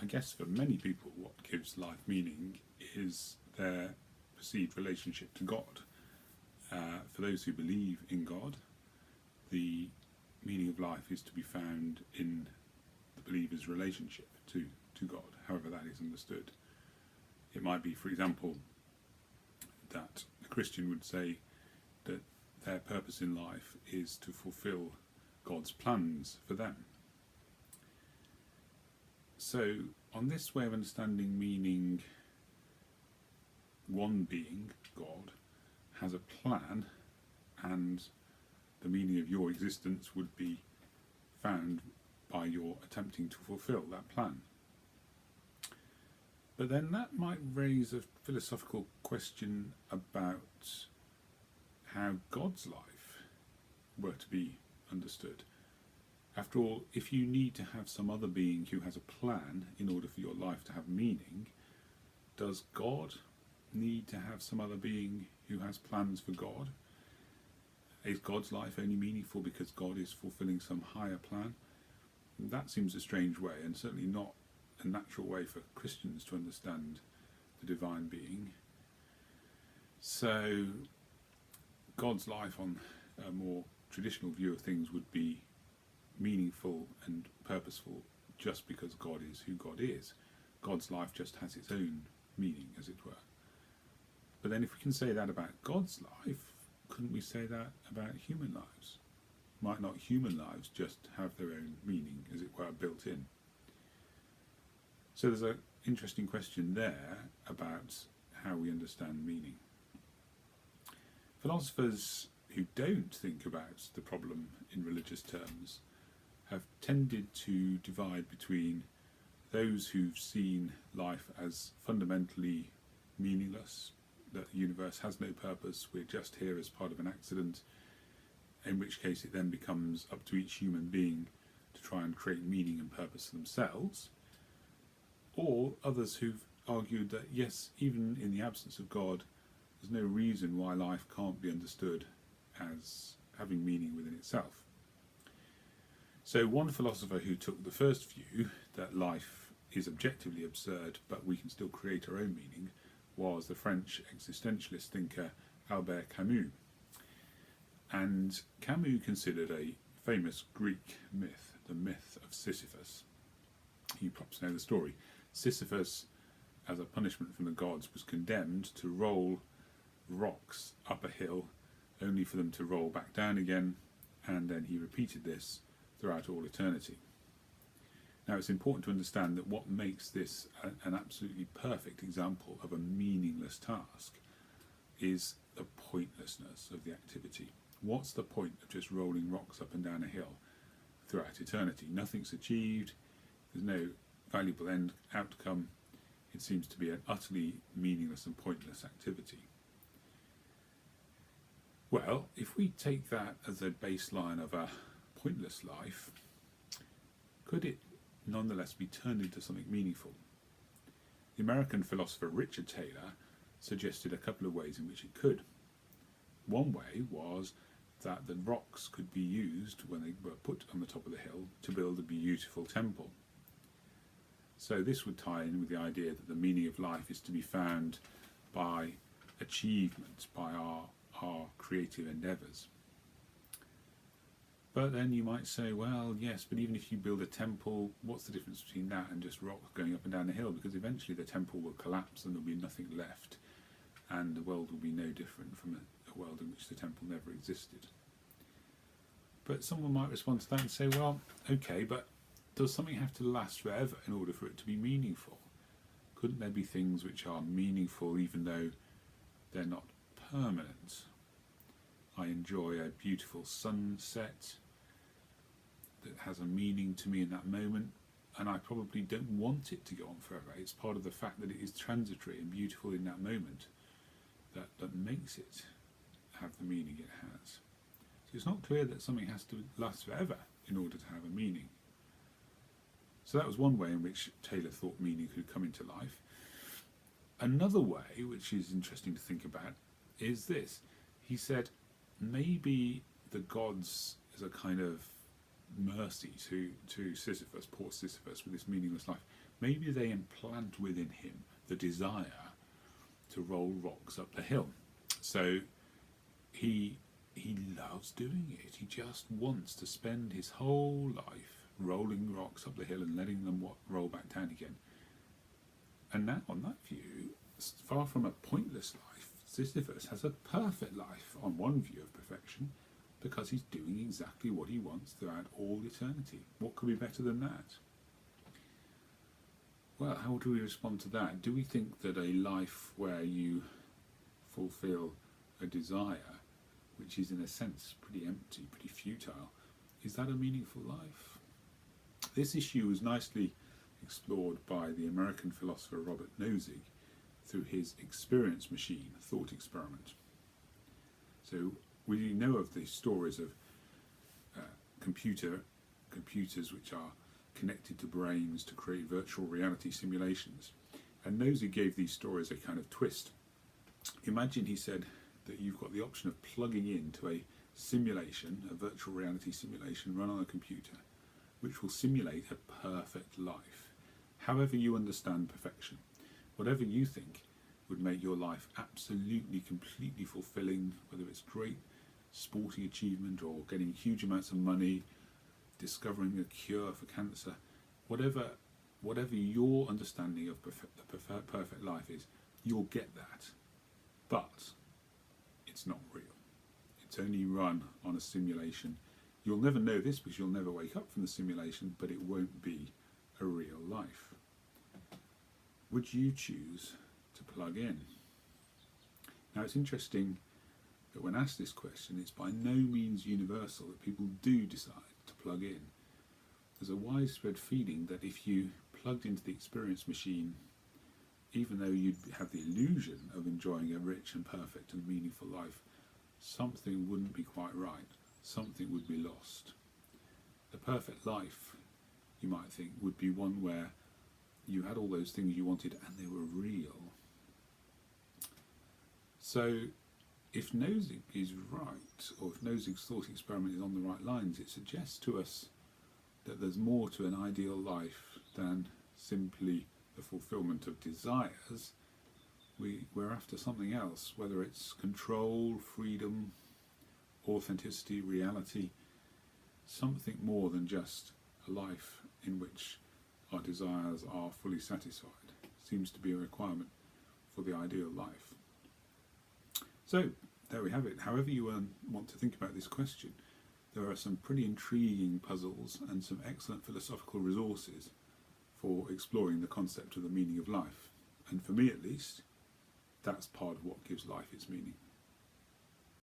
I guess for many people, what gives life meaning is their perceived relationship to God. For those who believe in God, the meaning of life is to be found in the believer's relationship to God, however that is understood. It might be, for example, that a Christian would say that their purpose in life is to fulfill God's plans for them. So, on this way of understanding meaning, one being, God, has a plan, and the meaning of your existence would be found by your attempting to fulfill that plan. But then that might raise a philosophical question about how God's life were to be understood. After all, if you need to have some other being who has a plan in order for your life to have meaning, does God need to have some other being who has plans for God? Is God's life only meaningful because God is fulfilling some higher plan? That seems a strange way, and certainly not a natural way for Christians to understand the divine being. So God's life, on a more traditional view of things, would be meaningful and purposeful just because God is who God is. God's life just has its own meaning, as it were. But then if we can say that about God's life, couldn't we say that about human lives? Might not human lives just have their own meaning, as it were, built in? So there's an interesting question there about how we understand meaning. Philosophers who don't think about the problem in religious terms have tended to divide between those who've seen life as fundamentally meaningless, that the universe has no purpose, we're just here as part of an accident, in which case it then becomes up to each human being to try and create meaning and purpose for themselves, or others who've argued that yes, even in the absence of God, there's no reason why life can't be understood as having meaning within itself. So one philosopher who took the first view, that life is objectively absurd but we can still create our own meaning, was the French existentialist thinker Albert Camus. And Camus considered a famous Greek myth, the myth of Sisyphus. You perhaps know the story. Sisyphus, as a punishment from the gods, was condemned to roll rocks up a hill, only for them to roll back down again, and then he repeated this throughout all eternity. Now it's important to understand that what makes this an absolutely perfect example of a meaningless task is the pointlessness of the activity. What's the point of just rolling rocks up and down a hill throughout eternity? Nothing's achieved, there's no valuable end outcome. It seems to be an utterly meaningless and pointless activity. Well, if we take that as a baseline of a pointless life, could it nonetheless be turned into something meaningful? The American philosopher Richard Taylor suggested a couple of ways in which it could. One way was that the rocks could be used, when they were put on the top of the hill, to build a beautiful temple. So this would tie in with the idea that the meaning of life is to be found by achievement, by our creative endeavours. But then you might say, well, yes, but even if you build a temple, what's the difference between that and just rocks going up and down the hill? Because eventually the temple will collapse and there'll be nothing left, and the world will be no different from a world in which the temple never existed. But someone might respond to that and say, well, okay, but does something have to last forever in order for it to be meaningful? Couldn't there be things which are meaningful even though they're not permanent? I enjoy a beautiful sunset that has a meaning to me in that moment, and I probably don't want it to go on forever. It's part of the fact that it is transitory and beautiful in that moment that makes it have the meaning it has. So it's not clear that something has to last forever in order to have a meaning. So that was one way in which Taylor thought meaning could come into life. Another way, which is interesting to think about, is this. He said, maybe the gods is a kind of mercy to Sisyphus, poor Sisyphus, with this meaningless life. Maybe they implant within him the desire to roll rocks up the hill. So he loves doing it. He just wants to spend his whole life rolling rocks up the hill and letting them roll back down again. And now, on that view, far from a pointless life, Sisyphus has a perfect life on one view of perfection, because he's doing exactly what he wants throughout all eternity. What could be better than that? Well, how do we respond to that? Do we think that a life where you fulfill a desire, which is in a sense pretty empty, pretty futile, is that a meaningful life? This issue was nicely explored by the American philosopher Robert Nozick through his experience machine thought experiment. So we know of the stories of computers which are connected to brains to create virtual reality simulations. And Nozick gave these stories a kind of twist. Imagine, he said, that you've got the option of plugging into a simulation, a virtual reality simulation run on a computer, which will simulate a perfect life, however you understand perfection. Whatever you think would make your life absolutely, completely fulfilling, whether it's great sporting achievement or getting huge amounts of money, discovering a cure for cancer, whatever your understanding of the perfect life is, you'll get that. But it's not real. It's only run on a simulation. You'll never know this because you'll never wake up from the simulation, but it won't be a real life. Would you choose to plug in? Now, it's interesting that when asked this question, it's by no means universal that people do decide to plug in. There's a widespread feeling that if you plugged into the experience machine, even though you'd have the illusion of enjoying a rich and perfect and meaningful life, something wouldn't be quite right. Something would be lost. The perfect life, you might think, would be one where you had all those things you wanted and they were real. So if Nozick is right, or if Nozick's thought experiment is on the right lines, it suggests to us that there's more to an ideal life than simply the fulfillment of desires. We're after something else, whether it's control, freedom, authenticity, reality, something more than just a life in which our desires are fully satisfied. Seems to be a requirement for the ideal life. So, there we have it. However you want to think about this question, there are some pretty intriguing puzzles and some excellent philosophical resources for exploring the concept of the meaning of life. And for me at least, that's part of what gives life its meaning.